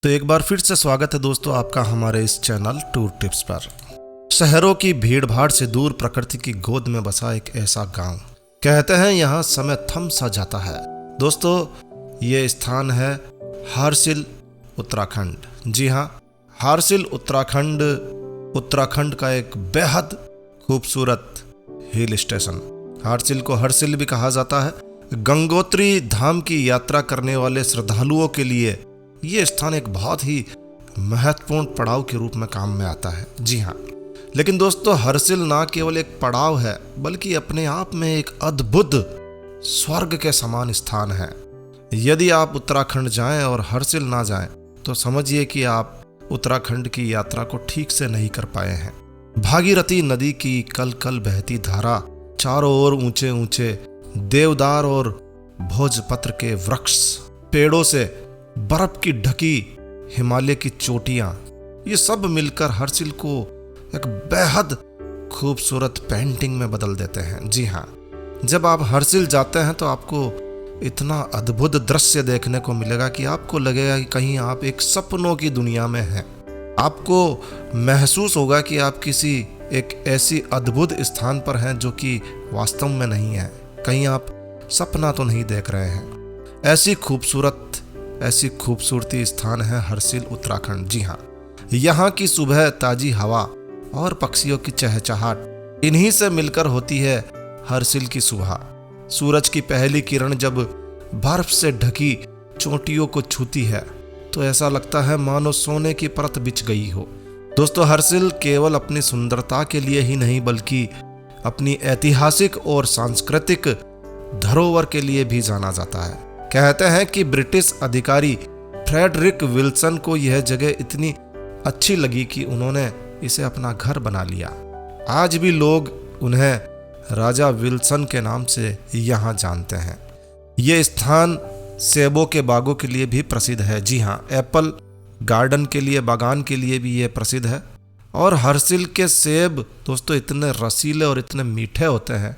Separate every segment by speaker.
Speaker 1: तो एक बार फिर से स्वागत है दोस्तों आपका हमारे इस चैनल टूर टिप्स पर। शहरों की भीड़ भाड़ से दूर प्रकृति की गोद में बसा एक ऐसा गांव, कहते हैं यहाँ समय थम सा जाता है। दोस्तों ये स्थान है हारसिल, उत्तराखंड। जी हाँ, हारसिल उत्तराखंड का एक बेहद खूबसूरत हिल स्टेशन। हारसिल को हरसिल भी कहा जाता है। गंगोत्री धाम की यात्रा करने वाले श्रद्धालुओं के लिए ये स्थान एक बहुत ही महत्वपूर्ण पड़ाव के रूप में काम में आता है। जी हाँ, लेकिन दोस्तों हरसिल ना केवल एक पड़ाव है बल्कि अपने आप में एक अद्भुत स्वर्ग के समान स्थान है। यदि आप उत्तराखंड जाएं और हरसिल ना जाएं तो समझिए कि आप उत्तराखंड की यात्रा को ठीक से नहीं कर पाए हैं। भागीरथी नदी की कल कल बहती धारा, चारों ओर ऊंचे ऊंचे देवदार और भोजपत्र के वृक्ष, पेड़ों से बर्फ की ढकी हिमालय की चोटियां, ये सब मिलकर हरसिल को एक बेहद खूबसूरत पेंटिंग में बदल देते हैं। जी हाँ, जब आप हरसिल जाते हैं तो आपको इतना अद्भुत दृश्य देखने को मिलेगा कि आपको लगेगा कि कहीं आप एक सपनों की दुनिया में हैं। आपको महसूस होगा कि आप किसी एक ऐसी अद्भुत स्थान पर हैं जो कि वास्तव में नहीं है। कहीं आप सपना तो नहीं देख रहे हैं। ऐसी खूबसूरती स्थान है हरसिल, उत्तराखंड। जी हाँ, यहाँ की सुबह ताजी हवा और पक्षियों की चहचहाट, इन्हीं से मिलकर होती है हरसिल की सुबह। सूरज की पहली किरण जब बर्फ से ढकी चोटियों को छूती है तो ऐसा लगता है मानो सोने की परत बिछ गई हो। दोस्तों हरसिल केवल अपनी सुंदरता के लिए ही नहीं बल्कि अपनी ऐतिहासिक और सांस्कृतिक धरोहर के लिए भी जाना जाता है। कहते हैं कि ब्रिटिश अधिकारी फ्रेडरिक विल्सन को यह जगह इतनी अच्छी लगी कि उन्होंने इसे अपना घर बना लिया। आज भी लोग उन्हें राजा विल्सन के नाम से यहाँ जानते हैं। ये स्थान सेबों के बागों के लिए भी प्रसिद्ध है। जी हाँ, एप्पल गार्डन के लिए, बागान के लिए भी ये प्रसिद्ध है। और हरसिल के सेब दोस्तों इतने रसीले और इतने मीठे होते हैं,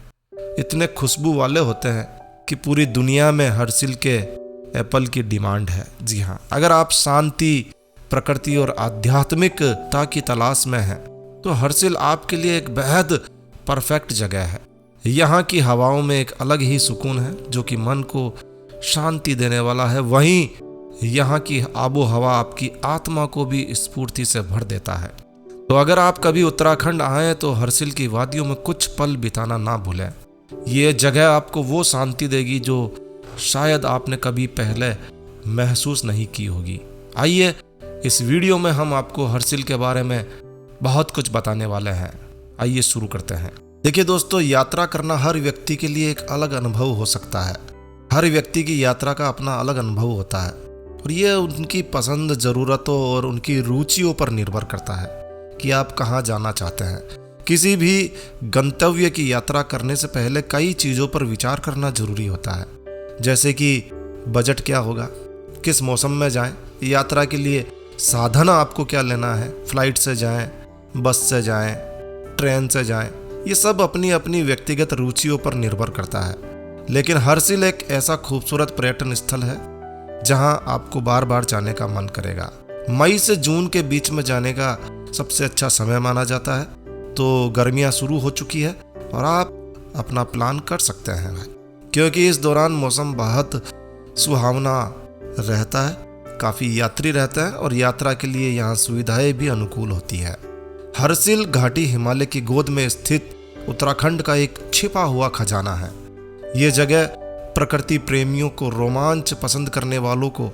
Speaker 1: इतने खुशबू वाले होते हैं कि पूरी दुनिया में हरसिल के एप्पल की डिमांड है। जी हाँ, अगर आप शांति, प्रकृति और आध्यात्मिकता की तलाश में हैं तो हरसिल आपके लिए एक बेहद परफेक्ट जगह है। यहाँ की हवाओं में एक अलग ही सुकून है जो कि मन को शांति देने वाला है। वहीं यहाँ की आबो हवा आपकी आत्मा को भी स्फूर्ति से भर देता है। तो अगर आप कभी उत्तराखंड आए तो हरसिल की वादियों में कुछ पल बिताना ना भूलें। ये जगह आपको वो शांति देगी जो शायद आपने कभी पहले महसूस नहीं की होगी। आइए इस वीडियो में हम आपको हरसिल के बारे में बहुत कुछ बताने वाले हैं। आइए शुरू करते हैं। देखिए दोस्तों, यात्रा करना हर व्यक्ति के लिए एक अलग अनुभव हो सकता है। हर व्यक्ति की यात्रा का अपना अलग अनुभव होता है और ये उनकी पसंद, ज़रूरतों और उनकी रुचियों पर निर्भर करता है कि आप कहाँ जाना चाहते हैं। किसी भी गंतव्य की यात्रा करने से पहले कई चीज़ों पर विचार करना जरूरी होता है, जैसे कि बजट क्या होगा, किस मौसम में जाएं, यात्रा के लिए साधन आपको क्या लेना है, फ्लाइट से जाएं, बस से जाएं, ट्रेन से जाएं, ये सब अपनी अपनी व्यक्तिगत रुचियों पर निर्भर करता है। लेकिन हरसिल एक ऐसा खूबसूरत पर्यटन स्थल है जहां आपको बार बार जाने का मन करेगा। मई से जून के बीच में जाने का सबसे अच्छा समय माना जाता है। तो गर्मियाँ शुरू हो चुकी है और आप अपना प्लान कर सकते हैं भाई, क्योंकि इस दौरान मौसम बहुत सुहावना रहता है, काफ़ी यात्री रहते हैं और यात्रा के लिए यहाँ सुविधाएं भी अनुकूल होती है। हरसिल घाटी हिमालय की गोद में स्थित उत्तराखंड का एक छिपा हुआ खजाना है। ये जगह प्रकृति प्रेमियों को, रोमांच पसंद करने वालों को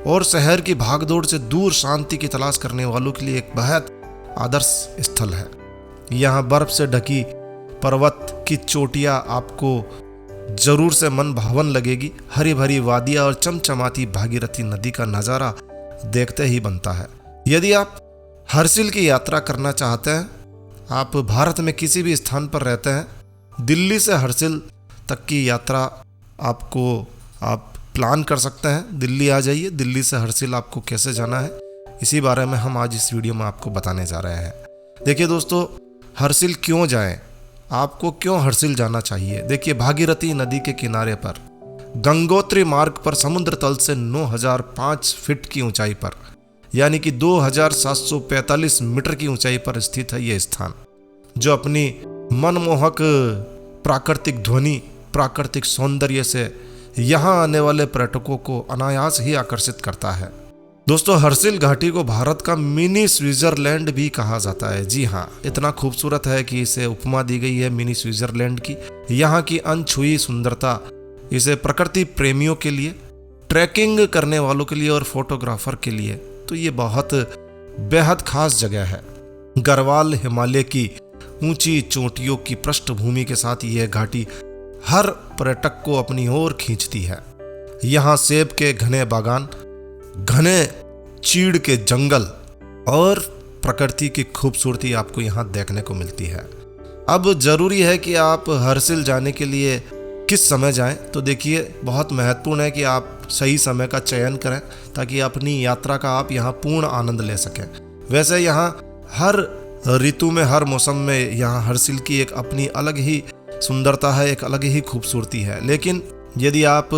Speaker 1: और शहर की भागदौड़ से दूर शांति की तलाश करने वालों के लिए एक बेहद आदर्श स्थल है। यहाँ बर्फ से ढकी पर्वत की चोटियाँ आपको जरूर से मन भावन लगेगी। हरी भरी वादियाँ और चमचमाती भागीरथी नदी का नज़ारा देखते ही बनता है। यदि आप हरसिल की यात्रा करना चाहते हैं, आप भारत में किसी भी स्थान पर रहते हैं, दिल्ली से हरसिल तक की यात्रा आप प्लान कर सकते हैं। दिल्ली आ जाइए। दिल्ली से हरसिल आपको कैसे जाना है, इसी बारे में हम आज इस वीडियो में आपको बताने जा रहे हैं। देखिए दोस्तों, हरसिल क्यों जाएं, आपको क्यों हरसिल जाना चाहिए। देखिए, भागीरथी नदी के किनारे पर गंगोत्री मार्ग पर समुद्र तल से 9005 फीट की ऊंचाई पर यानी कि 2745 मीटर की ऊंचाई पर स्थित है ये स्थान, जो अपनी मनमोहक प्राकृतिक ध्वनि, प्राकृतिक सौंदर्य से यहाँ आने वाले पर्यटकों को अनायास ही आकर्षित करता है। दोस्तों, हर्सिल घाटी को भारत का मिनी स्विट्जरलैंड भी कहा जाता है। जी हाँ, इतना खूबसूरत है कि इसे उपमा दी गई है मिनी स्विट्जरलैंड की। यहाँ की अनछुई सुंदरता इसे प्रकृति प्रेमियों के लिए, ट्रैकिंग करने वालों के लिए और फोटोग्राफर के लिए तो ये बहुत बेहद खास जगह है। गढ़वाल हिमालय की ऊंची चोटियों की पृष्ठभूमि के साथ यह घाटी हर पर्यटक को अपनी ओर खींचती है। यहाँ सेब के घने बागान, घने चीड़ के जंगल और प्रकृति की खूबसूरती आपको यहाँ देखने को मिलती है। अब जरूरी है कि आप हर्सिल जाने के लिए किस समय जाएं, तो देखिए बहुत महत्वपूर्ण है कि आप सही समय का चयन करें ताकि अपनी यात्रा का आप यहाँ पूर्ण आनंद ले सकें। वैसे यहाँ हर ऋतु में, हर मौसम में यहाँ हर्सिल की एक अपनी अलग ही सुंदरता है, एक अलग ही खूबसूरती है। लेकिन यदि आप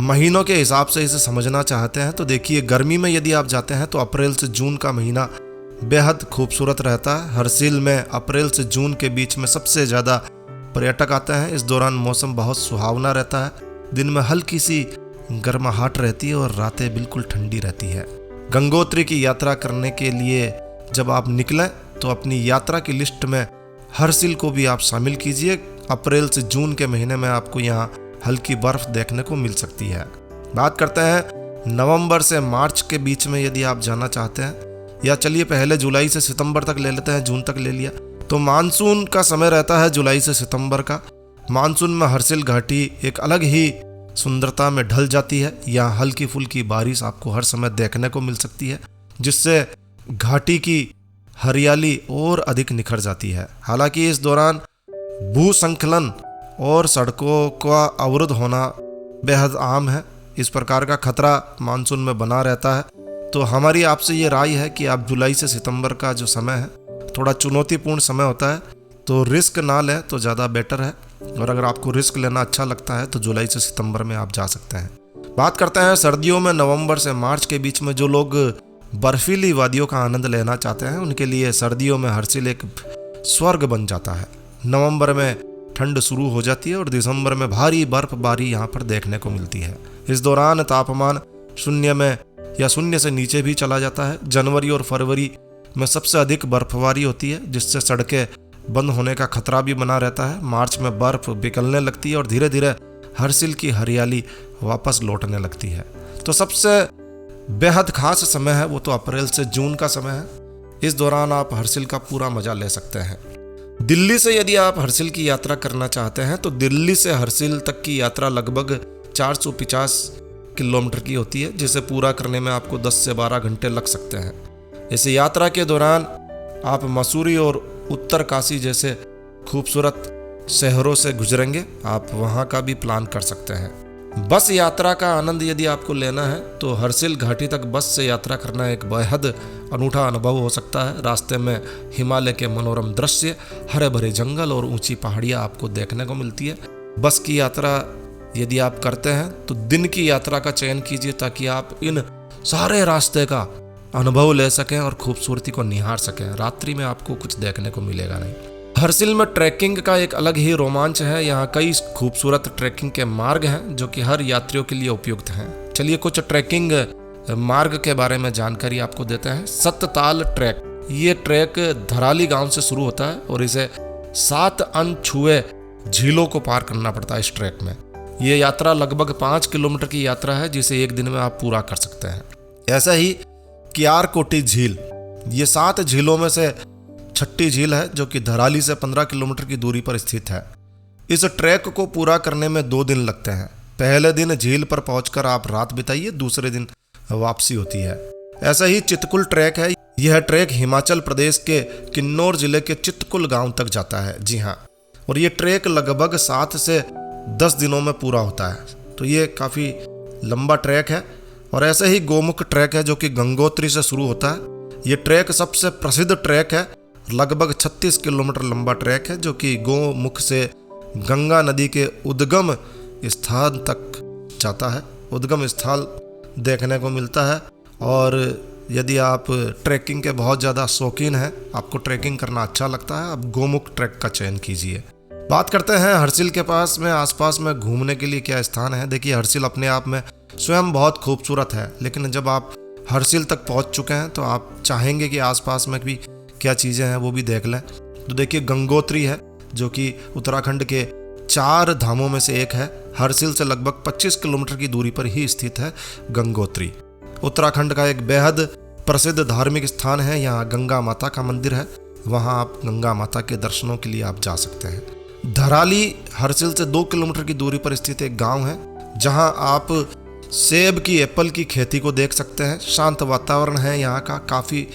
Speaker 1: महीनों के हिसाब से इसे समझना चाहते हैं तो देखिए, गर्मी में यदि आप जाते हैं तो अप्रैल से जून का महीना बेहद खूबसूरत रहता है। हर्सिल में अप्रैल से जून के बीच में सबसे ज़्यादा पर्यटक आते हैं। इस दौरान मौसम बहुत सुहावना रहता है, दिन में हल्की सी गर्माहट रहती है और रातें बिल्कुल ठंडी रहती है। गंगोत्री की यात्रा करने के लिए जब आप निकलें तो अपनी यात्रा की लिस्ट में हर्सिल को भी आप शामिल कीजिए। अप्रैल से जून के महीने में आपको यहाँ हल्की बर्फ देखने को मिल सकती है। बात करते हैं नवंबर से मार्च के बीच में यदि आप जाना चाहते हैं, या चलिए पहले जुलाई से सितंबर तक ले लेते हैं, जून तक ले लिया, तो मानसून का समय रहता है जुलाई से सितंबर का। मानसून में हर्सिल घाटी एक अलग ही सुंदरता में ढल जाती है। यहाँ हल्की फुल्की बारिश आपको हर समय देखने को मिल सकती है, जिससे घाटी की हरियाली और अधिक निखर जाती है। हालांकि इस दौरान भूसंखलन और सड़कों का अवरुद्ध होना बेहद आम है। इस प्रकार का खतरा मानसून में बना रहता है। तो हमारी आपसे ये राय है कि आप जुलाई से सितंबर का जो समय है थोड़ा चुनौतीपूर्ण समय होता है, तो रिस्क ना लें तो ज़्यादा बेटर है। और अगर आपको रिस्क लेना अच्छा लगता है तो जुलाई से सितंबर में आप जा सकते हैं। बात करते हैं सर्दियों में, नवंबर से मार्च के बीच में जो लोग बर्फीली वादियों का आनंद लेना चाहते हैं उनके लिए सर्दियों में हर्सिल एक स्वर्ग बन जाता है। नवंबर में ठंड शुरू हो जाती है और दिसंबर में भारी बर्फबारी यहाँ पर देखने को मिलती है। इस दौरान तापमान शून्य में या शून्य से नीचे भी चला जाता है। जनवरी और फरवरी में सबसे अधिक बर्फबारी होती है, जिससे सड़कें बंद होने का खतरा भी बना रहता है। मार्च में बर्फ पिघलने लगती है और धीरे धीरे हर्सिल की हरियाली वापस लौटने लगती है। तो सबसे बेहद खास समय है वो तो अप्रैल से जून का समय है। इस दौरान आप हर्सिल का पूरा मजा ले सकते हैं। दिल्ली से यदि आप हर्सिल की यात्रा करना चाहते हैं तो दिल्ली से हर्सिल तक की यात्रा लगभग 450 किलोमीटर की होती है, जिसे पूरा करने में आपको 10 से 12 घंटे लग सकते हैं। इस यात्रा के दौरान आप मसूरी और उत्तरकाशी जैसे खूबसूरत शहरों से गुजरेंगे। आप वहाँ का भी प्लान कर सकते हैं। बस यात्रा का आनंद यदि आपको लेना है तो हर्सिल घाटी तक बस से यात्रा करना एक बेहद अनूठा अनुभव हो सकता है। रास्ते में हिमालय के मनोरम दृश्य, हरे भरे जंगल और ऊंची पहाड़ियाँ आपको देखने को मिलती है। बस की यात्रा यदि आप करते हैं तो दिन की यात्रा का चयन कीजिए ताकि आप इन सारे रास्ते का अनुभव ले सकें और खूबसूरती को निहार सकें। रात्रि में आपको कुछ देखने को मिलेगा नहीं। हर्सिल में ट्रैकिंग का एक अलग ही रोमांच है। यहाँ कई खूबसूरत ट्रैकिंग के मार्ग हैं जो कि हर यात्रियों के लिए उपयुक्त हैं। चलिए कुछ ट्रैकिंग मार्ग के बारे में जानकारी आपको देते हैं। सतताल ट्रैक, ये ट्रैक धराली गांव से शुरू होता है और इसे 7 अनछुए झीलों को पार करना पड़ता है। इस ट्रैक में ये यात्रा लगभग 5 किलोमीटर की यात्रा है, जिसे एक दिन में आप पूरा कर सकते हैं। ऐसा ही कियारकोटी झील, ये 7 झीलों में से छठी झील है जो कि धराली से 15 किलोमीटर की दूरी पर स्थित है। इस ट्रैक को पूरा करने में 2 दिन लगते हैं। पहले दिन झील पर पहुंचकर आप रात बिताइए, दूसरे दिन वापसी होती है। ऐसा ही चितकुल ट्रैक है। यह ट्रैक हिमाचल प्रदेश के किन्नौर जिले के चितकुल गांव तक जाता है। जी हाँ, और ये ट्रैक लगभग 7 से 10 दिनों में पूरा होता है। तो ये काफ़ी लंबा ट्रैक है। और ऐसे ही गोमुख ट्रैक है जो कि गंगोत्री से शुरू होता है। ये ट्रैक सबसे प्रसिद्ध ट्रैक है। लगभग 36 किलोमीटर लंबा ट्रैक है जो कि गोमुख से गंगा नदी के उद्गम स्थान तक जाता है। उद्गम स्थल देखने को मिलता है और यदि आप ट्रैकिंग के बहुत ज़्यादा शौकीन हैं, आपको ट्रैकिंग करना अच्छा लगता है, आप गोमुख ट्रैक का चयन कीजिए। बात करते हैं हर्सिल के पास में आसपास में घूमने के लिए क्या स्थान है। देखिए, हर्सिल अपने आप में स्वयं बहुत खूबसूरत है, लेकिन जब आप हर्सिल तक पहुंच चुके हैं तो आप चाहेंगे कि आसपास में भी क्या चीज़ें हैं वो भी देख लें। तो देखिए, गंगोत्री है जो कि उत्तराखंड के 4 धामों में से एक है। हर्सिल से लगभग 25 किलोमीटर की दूरी पर ही स्थित है गंगोत्री। उत्तराखंड का एक बेहद प्रसिद्ध धार्मिक स्थान है। यहाँ गंगा माता का मंदिर है, वहाँ आप गंगा माता के दर्शनों के लिए आप जा सकते हैं। धराली हर्सिल से 2 किलोमीटर की दूरी पर स्थित एक गांव है, जहां आप सेब की एप्पल की खेती को देख सकते हैं। शांत वातावरण है यहाँ का, काफ़ी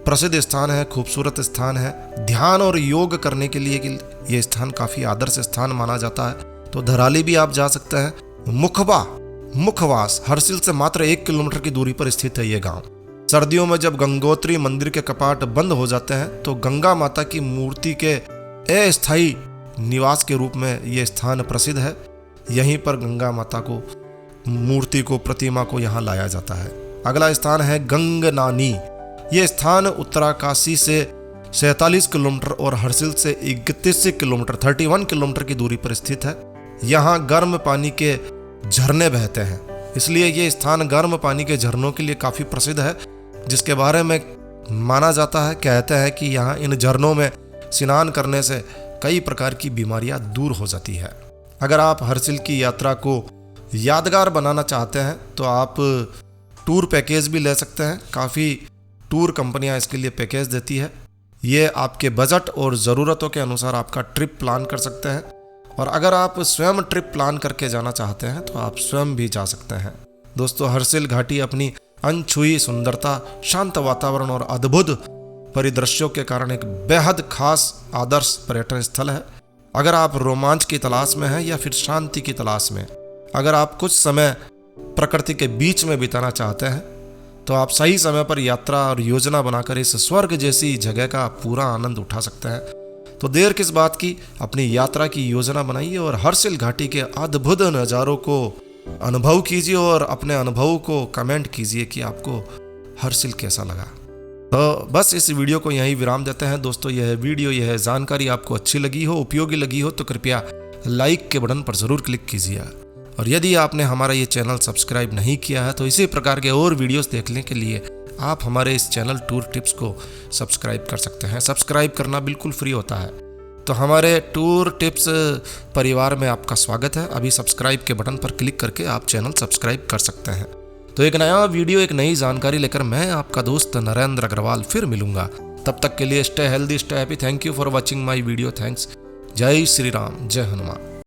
Speaker 1: प्रसिद्ध स्थान है, खूबसूरत स्थान है। ध्यान और योग करने के लिए ये स्थान काफ़ी आदर्श स्थान माना जाता है, तो धराली भी आप जा सकते हैं। मुखवास हर्सिल से मात्र 1 किलोमीटर की दूरी पर स्थित है ये गाँव। सर्दियों में जब गंगोत्री मंदिर के कपाट बंद हो जाते हैं तो गंगा माता की मूर्ति के अस्थायी निवास के रूप में ये स्थान प्रसिद्ध है। यहीं पर गंगा माता को मूर्ति को प्रतिमा को यहाँ लाया जाता है। अगला स्थान है गंगनानी। ये स्थान उत्तराकाशी से 47 किलोमीटर और हर्सिल से 31 किलोमीटर 31 किलोमीटर की दूरी पर स्थित है। यहाँ गर्म पानी के झरने बहते हैं, इसलिए ये स्थान गर्म पानी के झरनों के लिए काफ़ी प्रसिद्ध है, जिसके बारे में माना जाता है, कहते हैं कि यहाँ इन झरनों में स्नान करने से कई प्रकार की बीमारियां दूर हो जाती है। अगर आप हर्सिल की यात्रा को यादगार बनाना चाहते हैं तो आप टूर पैकेज भी ले सकते हैं। काफ़ी टूर कंपनियां इसके लिए पैकेज देती है। ये आपके बजट और ज़रूरतों के अनुसार आपका ट्रिप प्लान कर सकते हैं। और अगर आप स्वयं ट्रिप प्लान करके जाना चाहते हैं तो आप स्वयं भी जा सकते हैं। दोस्तों, हर्सिल घाटी अपनी अनछुई सुंदरता, शांत वातावरण और अद्भुत परिदृश्यों के कारण एक बेहद खास आदर्श पर्यटन स्थल है। अगर आप रोमांच की तलाश में हैं या फिर शांति की तलाश में, अगर आप कुछ समय प्रकृति के बीच में बिताना चाहते हैं तो आप सही समय पर यात्रा और योजना बनाकर इस स्वर्ग जैसी जगह का पूरा आनंद उठा सकते हैं। तो देर किस बात की, अपनी यात्रा की योजना बनाइए और हर्सिल घाटी के अद्भुत नज़ारों को अनुभव कीजिए और अपने अनुभव को कमेंट कीजिए कि आपको हर्सिल कैसा लगा। तो बस इस वीडियो को यहीं विराम देते हैं। दोस्तों, यह वीडियो, यह जानकारी आपको अच्छी लगी हो, उपयोगी लगी हो तो कृपया लाइक के बटन पर ज़रूर क्लिक कीजिए। और यदि आपने हमारा ये चैनल सब्सक्राइब नहीं किया है तो इसी प्रकार के और वीडियोस देखने के लिए आप हमारे इस चैनल टूर टिप्स को सब्सक्राइब कर सकते हैं। सब्सक्राइब करना बिल्कुल फ्री होता है। तो हमारे टूर टिप्स परिवार में आपका स्वागत है। अभी सब्सक्राइब के बटन पर क्लिक करके आप चैनल सब्सक्राइब कर सकते हैं। तो एक नया वीडियो, एक नई जानकारी लेकर मैं आपका दोस्त नरेंद्र अग्रवाल फिर मिलूंगा। तब तक के लिए stay healthy, stay happy. Thank you for watching my video. Thanks. जय श्री राम, जय हनुमान।